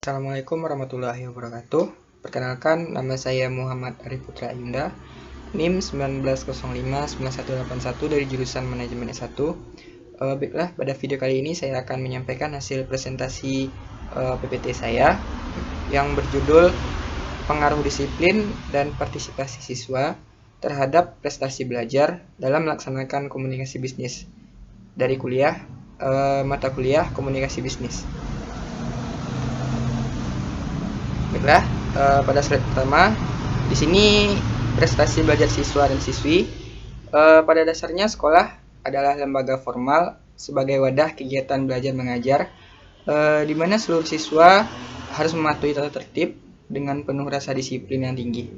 Assalamualaikum warahmatullahi wabarakatuh. Perkenalkan, nama saya Muhammad Arif Putra Ayunda, NIM 19059181 dari jurusan Manajemen S1. Baiklah, pada video kali ini saya akan menyampaikan hasil presentasi PPT saya yang berjudul Pengaruh Disiplin dan Partisipasi Siswa terhadap Prestasi Belajar dalam Melaksanakan Komunikasi Bisnis dari mata kuliah Komunikasi Bisnis. Baiklah, pada slide pertama, di sini prestasi belajar siswa dan siswi. Pada dasarnya sekolah adalah lembaga formal sebagai wadah kegiatan belajar mengajar, di mana seluruh siswa harus mematuhi tata tertib dengan penuh rasa disiplin yang tinggi.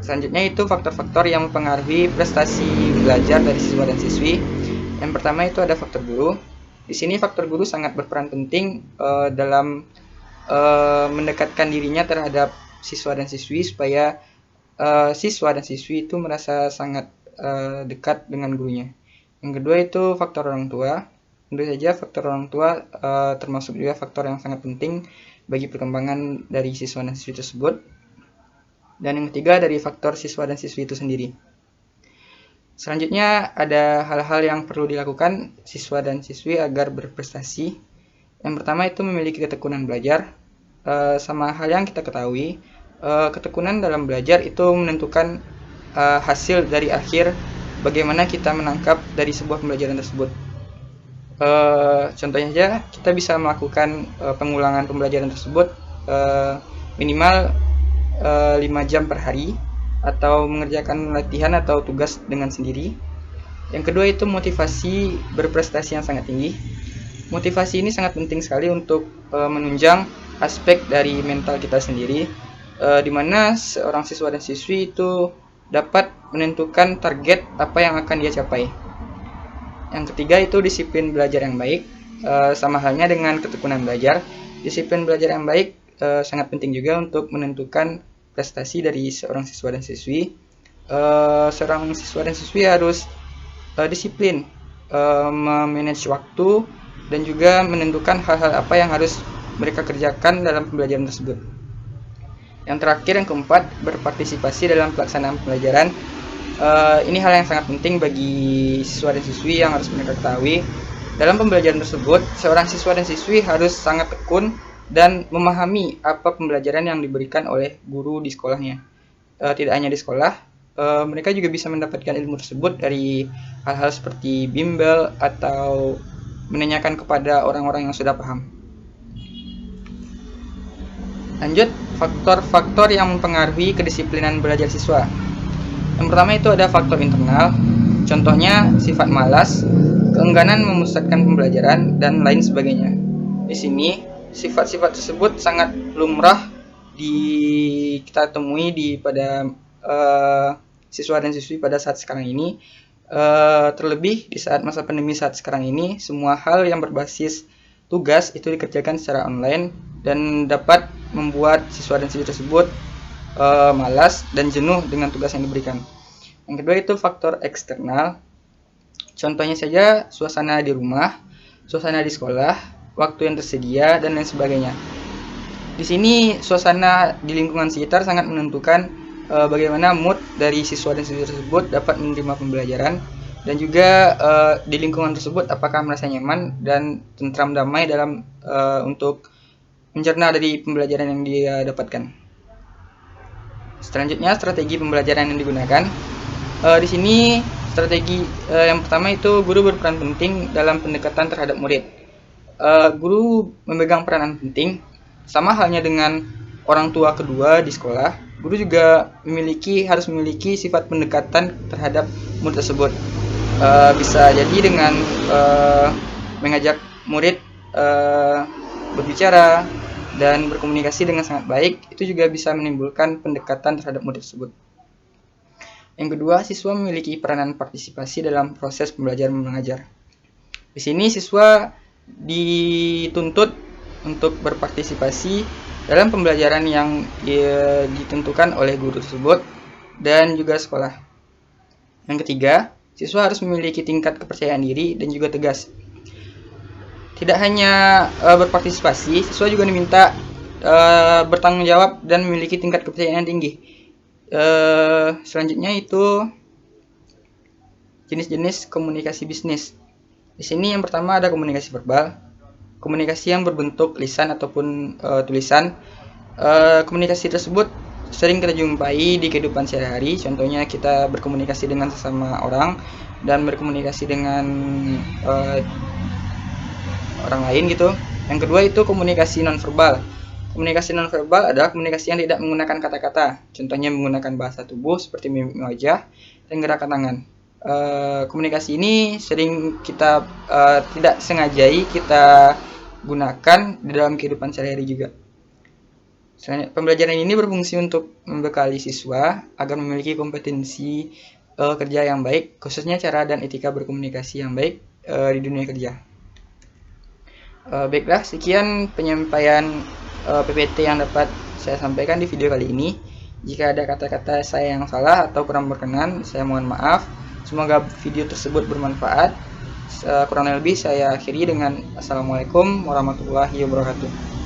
Selanjutnya itu faktor-faktor yang mempengaruhi prestasi belajar dari siswa dan siswi. Yang pertama itu ada faktor guru. Di sini faktor guru sangat berperan penting dalam mendekatkan dirinya terhadap siswa dan siswi supaya siswa dan siswi itu merasa sangat dekat dengan gurunya. Yang kedua itu faktor orang tua. Tentu saja faktor orang tua termasuk juga faktor yang sangat penting bagi perkembangan dari siswa dan siswi tersebut. Dan yang ketiga dari faktor siswa dan siswi itu sendiri. Selanjutnya ada hal-hal yang perlu dilakukan siswa dan siswi agar berprestasi. Yang pertama itu memiliki ketekunan belajar. Sama hal yang kita ketahui, ketekunan dalam belajar itu menentukan hasil dari akhir bagaimana kita menangkap dari sebuah pembelajaran tersebut. Contohnya saja, kita bisa melakukan pengulangan pembelajaran tersebut minimal 5 jam per hari atau mengerjakan latihan atau tugas dengan sendiri. Yang kedua itu motivasi berprestasi yang sangat tinggi. Motivasi ini sangat penting sekali untuk menunjang aspek dari mental kita sendiri, di mana seorang siswa dan siswi itu dapat menentukan target apa yang akan dia capai. Yang ketiga itu disiplin belajar yang baik, sama halnya dengan ketekunan belajar. Disiplin belajar yang baik sangat penting juga untuk menentukan prestasi dari seorang siswa dan siswi. Seorang siswa dan siswi harus disiplin memanage waktu dan juga menentukan hal-hal apa yang harus mereka kerjakan dalam pembelajaran tersebut. Yang terakhir, yang keempat, berpartisipasi dalam pelaksanaan pembelajaran. Ini hal yang sangat penting bagi siswa dan siswi yang harus mereka ketahui. Dalam pembelajaran tersebut, seorang siswa dan siswi harus sangat tekun dan memahami apa pembelajaran yang diberikan oleh guru di sekolahnya. Tidak hanya di sekolah, mereka juga bisa mendapatkan ilmu tersebut dari hal-hal seperti bimbel atau menanyakan kepada orang-orang yang sudah paham. Lanjut, faktor-faktor yang mempengaruhi kedisiplinan belajar siswa. Yang pertama itu ada faktor internal, contohnya sifat malas, keengganan memusatkan pembelajaran, dan lain sebagainya. Di sini, sifat-sifat tersebut sangat lumrah kita temui pada siswa dan siswi pada saat sekarang ini. Terlebih di saat masa pandemi saat sekarang ini, semua hal yang berbasis tugas itu dikerjakan secara online dan dapat membuat siswa dan siswi tersebut malas dan jenuh dengan tugas yang diberikan. Yang kedua itu faktor eksternal. Contohnya saja suasana di rumah, suasana di sekolah, waktu yang tersedia, dan lain sebagainya. Di sini suasana di lingkungan sekitar sangat menentukan bagaimana mood dari siswa dan siswi tersebut dapat menerima pembelajaran, dan juga di lingkungan tersebut apakah merasa nyaman dan tentram damai dalam untuk mencerna dari pembelajaran yang dia dapatkan. Selanjutnya strategi pembelajaran yang digunakan. Di sini strategi yang pertama itu guru berperan penting dalam pendekatan terhadap murid. Guru memegang peranan penting, sama halnya dengan orang tua kedua di sekolah. Guru juga harus memiliki sifat pendekatan terhadap murid tersebut. Bisa jadi dengan mengajak murid berbicara dan berkomunikasi dengan sangat baik, itu juga bisa menimbulkan pendekatan terhadap murid tersebut. Yang kedua, siswa memiliki peranan partisipasi dalam proses pembelajaran mengajar. Di sini siswa dituntut untuk berpartisipasi dalam pembelajaran yang ditentukan oleh guru tersebut dan juga sekolah. Yang ketiga, siswa harus memiliki tingkat kepercayaan diri dan juga tegas. Tidak hanya berpartisipasi, siswa juga diminta bertanggung jawab dan memiliki tingkat kepercayaan yang tinggi. Selanjutnya itu jenis-jenis komunikasi bisnis. Di sini yang pertama ada komunikasi verbal, komunikasi yang berbentuk lisan ataupun tulisan. Komunikasi tersebut sering kita jumpai di kehidupan sehari-hari. Contohnya kita berkomunikasi dengan sesama orang dan berkomunikasi dengan orang lain gitu. Yang kedua itu komunikasi nonverbal. Komunikasi nonverbal adalah komunikasi yang tidak menggunakan kata-kata. Contohnya menggunakan bahasa tubuh seperti mimik wajah dan gerakan tangan. Komunikasi ini sering kita tidak sengajai kita gunakan di dalam kehidupan sehari-hari juga. Pembelajaran ini berfungsi untuk membekali siswa agar memiliki kompetensi kerja yang baik, khususnya cara dan etika berkomunikasi yang baik di dunia kerja. Baiklah, sekian penyampaian PPT yang dapat saya sampaikan di video kali ini. Jika ada kata-kata saya yang salah atau kurang berkenan, saya mohon maaf. Semoga video tersebut bermanfaat. Kurang lebih saya akhiri dengan Assalamualaikum warahmatullahi wabarakatuh.